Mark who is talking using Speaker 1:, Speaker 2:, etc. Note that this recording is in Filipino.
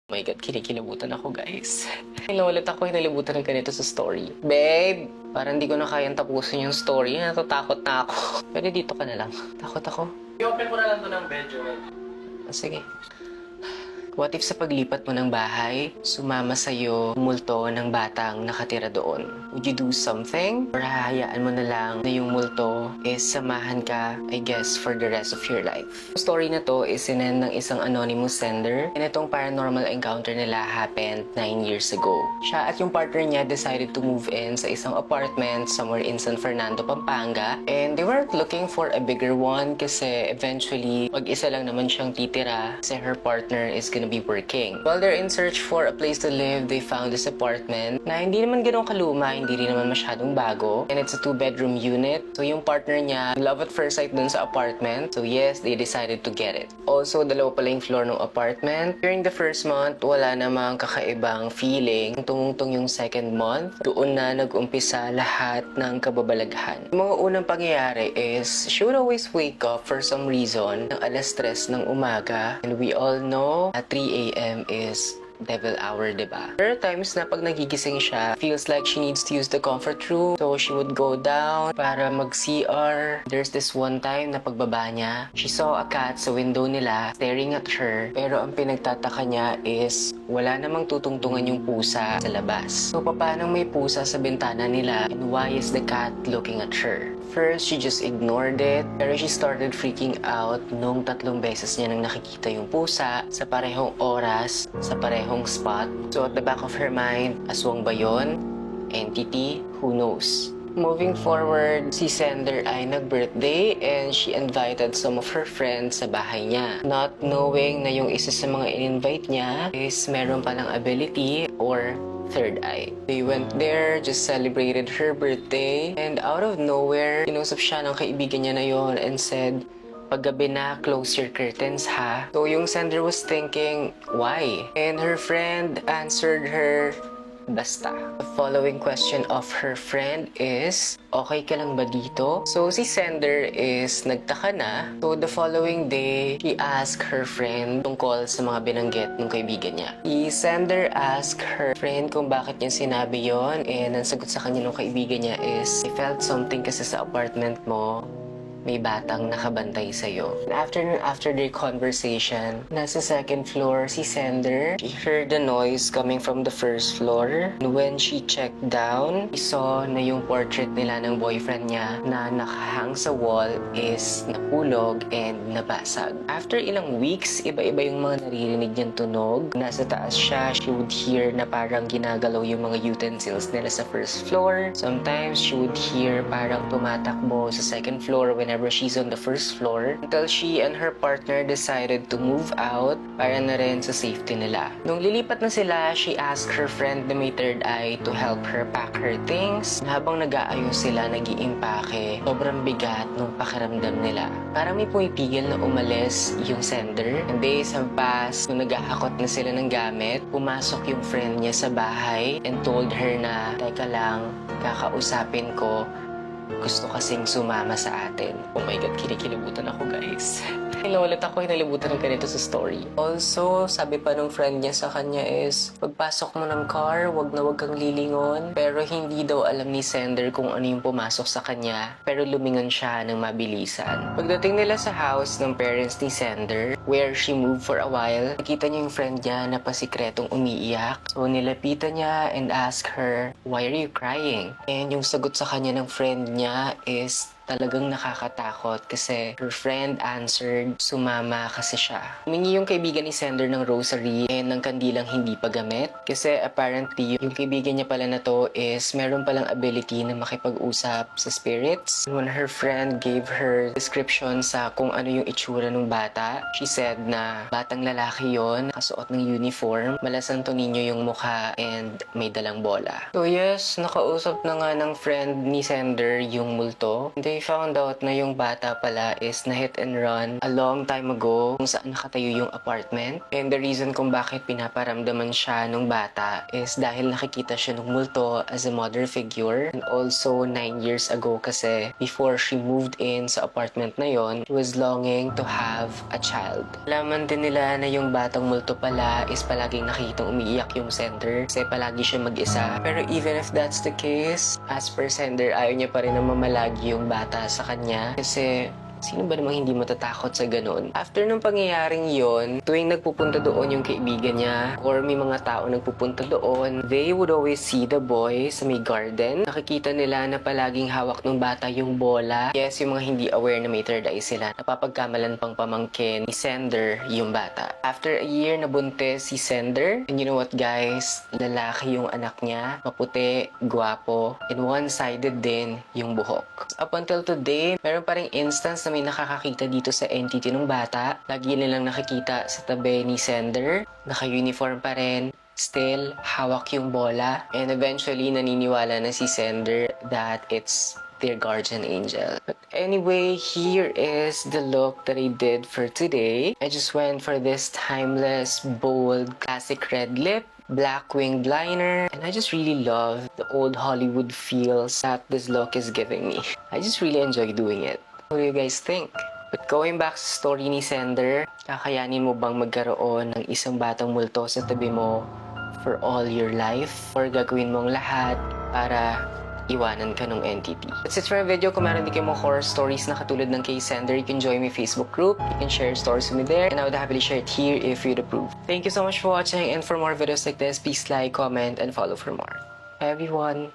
Speaker 1: Oh my God, kinikilabutan ako, guys. Kailan ulit ako hinalibutan ng ganito sa story. Babe, parang hindi ko na kayang tapusin yung story. Natatakot na ako. Pwede dito ka na lang. Takot ako. I-open mo na lang to ng bedroom. Sige. What if sa paglipat mo ng bahay, sumama sa'yo multo ng batang nakatira doon? Would you do something? Or hahayaan mo na lang na yung multo is samahan ka, I guess, for the rest of your life? Yung story na to is sinend ng isang anonymous sender, and itong paranormal encounter nila happened 9 years ago. Siya at yung partner niya decided to move in sa isang apartment somewhere in San Fernando, Pampanga, and they weren't looking for a bigger one kasi eventually, mag-isa lang naman siyang titira kasi her partner is gonna be working. While they're in search for a place to live, they found this apartment na hindi naman ganun kaluma, hindi rin naman masyadong bago. And it's a 2-bedroom unit. So yung partner niya, love at first sight dun sa apartment. So yes, they decided to get it. Also, dalawa pala yung floor ng apartment. During the first month, wala namang kakaibang feeling. Tumungtong yung second month, doon na nag-umpisa lahat ng kababalaghan. Yung mga unang pangyayari is, she would always wake up for some reason ng 3:00 ng umaga. And we all know at 3 a.m. is devil hour, diba? There are times na pag nagigising siya, feels like she needs to use the comfort room. So, she would go down para mag-CR. There's this one time na pagbaba niya, she saw a cat sa window nila staring at her. Pero ang pinagtataka niya is wala namang tutungtungan yung pusa sa labas. So, paano may pusa sa bintana nila? And why is the cat looking at her? First, she just ignored it. Pero she started freaking out nung 3 beses niya nang nakikita yung pusa sa parehong oras, sa parehong spot. So at the back of her mind, aswang ba yun? Entity? Who knows? Moving forward, si sender ay nag-birthday and she invited some of her friends sa bahay niya. Not knowing na yung isa sa mga in-invite niya is meron palang ability or third eye. They went there, just celebrated her birthday, and out of nowhere, kinusap siya ng kaibigan niya na yon and said, "Paggabi na, close your curtains ha." So yung sender was thinking, why? And her friend answered her, basta. The following question of her friend is, okay ka lang ba dito? So si sender is nagtaka na. So the following day, she asked her friend tungkol sa mga binanggit ng kaibigan niya. Si sender asked her friend kung bakit niya sinabi yon, and ang sagot sa kanya ng kaibigan niya is, I felt something kasi sa apartment mo may batang nakabantay sa'yo. After their conversation, nasa second floor si sender. She heard the noise coming from the first floor. And when she checked down, she saw na yung portrait nila ng boyfriend niya na nakahang sa wall is napulog and nabasag. After ilang weeks, iba-iba yung mga naririnig niyang tunog. Nasa taas siya, she would hear na parang ginagalaw yung mga utensils nila sa first floor. Sometimes, she would hear parang tumatakbo sa second floor whenever she's on the first floor, until she and her partner decided to move out para na rin sa safety nila. Nung lilipat na sila, she asked her friend na may third eye to help her pack her things. Habang nag-aayos sila, nag-iimpake, sobrang bigat nung pakiramdam nila. Parang may pumipigil na umalis yung sender. And days have passed, nung nag-aakot na sila ng gamit, pumasok yung friend niya sa bahay and told her na, teka lang, kakausapin ko, gusto kasing sumama sa atin. Oh my God, kinikilabutan ako, guys. Kailan ulit ako hinalibutan ng ganito sa story. Also, sabi pa nung friend niya sa kanya is, pagpasok mo ng car, wag na wag kang lilingon. Pero hindi daw alam ni sender kung ano yung pumasok sa kanya. Pero lumingon siya ng mabilisan. Pagdating nila sa house ng parents ni sender, where she moved for a while, nakita niya yung friend niya na pasikretong umiiyak. So, nilapitan niya and asked her, why are you crying? And yung sagot sa kanya ng friend niya is, talagang nakakatakot kasi her friend answered, sumama kasi siya. Humingi yung kaibigan ni sender ng rosary and ng kandilang hindi pa gamit kasi apparently yung kaibigan niya pala na to is meron palang ability na makipag-usap sa spirits. When her friend gave her description sa kung ano yung itsura ng bata, she said na batang lalaki yon, kasuot ng uniform, malasanto ninyo yung mukha and may dalang bola. So yes, nakausap na nga ng friend ni sender yung multo. They I found out na yung bata pala is na hit and run a long time ago kung saan nakatayo yung apartment. And the reason kung bakit pinaparamdaman siya nung bata is dahil nakikita siya ng multo as a mother figure. And also 9 years ago kasi before she moved in sa apartment na yon, she was longing to have a child. Alaman din nila na yung batang multo pala is palaging nakikitang umiiyak yung sender kasi palagi siya mag-isa. Pero even if that's the case, as per sender, ayaw niya pa rin na mamalagi yung bata sa kanya kasi sino ba namang hindi matatakot sa ganun? After nung pangyayaring yon, tuwing nagpupunta doon yung kaibigan niya or may mga tao nagpupunta doon, they would always see the boy sa may garden. Nakikita nila na palaging hawak ng bata yung bola. Yes, yung mga hindi aware na may third eye sila. Napapagkamalan pang pamangkin ni Sender yung bata. After a year, nabuntis si Sender. And you know what guys? Lalaki yung anak niya. Maputi, gwapo, and one-sided din yung buhok. Up until today, meron pa ring instance na may nakakakita dito sa entity ng bata. Lagi nilang nakikita sa tabi ni Sender. Naka-uniform pa rin. Still, hawak yung bola. And eventually, naniniwala na si Sender that it's their guardian angel. But anyway, here is the look that I did for today. I just went for this timeless, bold, classic red lip, black winged liner, and I just really love the old Hollywood feels that this look is giving me. I just really enjoy doing it. What do you guys think? But going back sa story ni Sender, kakayanin mo bang magkaroon ng isang batang multo sa tabi mo for all your life? Or gagawin mong lahat para iwanan ka ng entity? That's it for our video. Kung meron din kayo mga horror stories na katulad ng kay Sender, you can join my Facebook group. You can share stories with me there, and I would happily share it here if you'd approve. Thank you so much for watching, and for more videos like this, please like, comment, and follow for more. Bye everyone!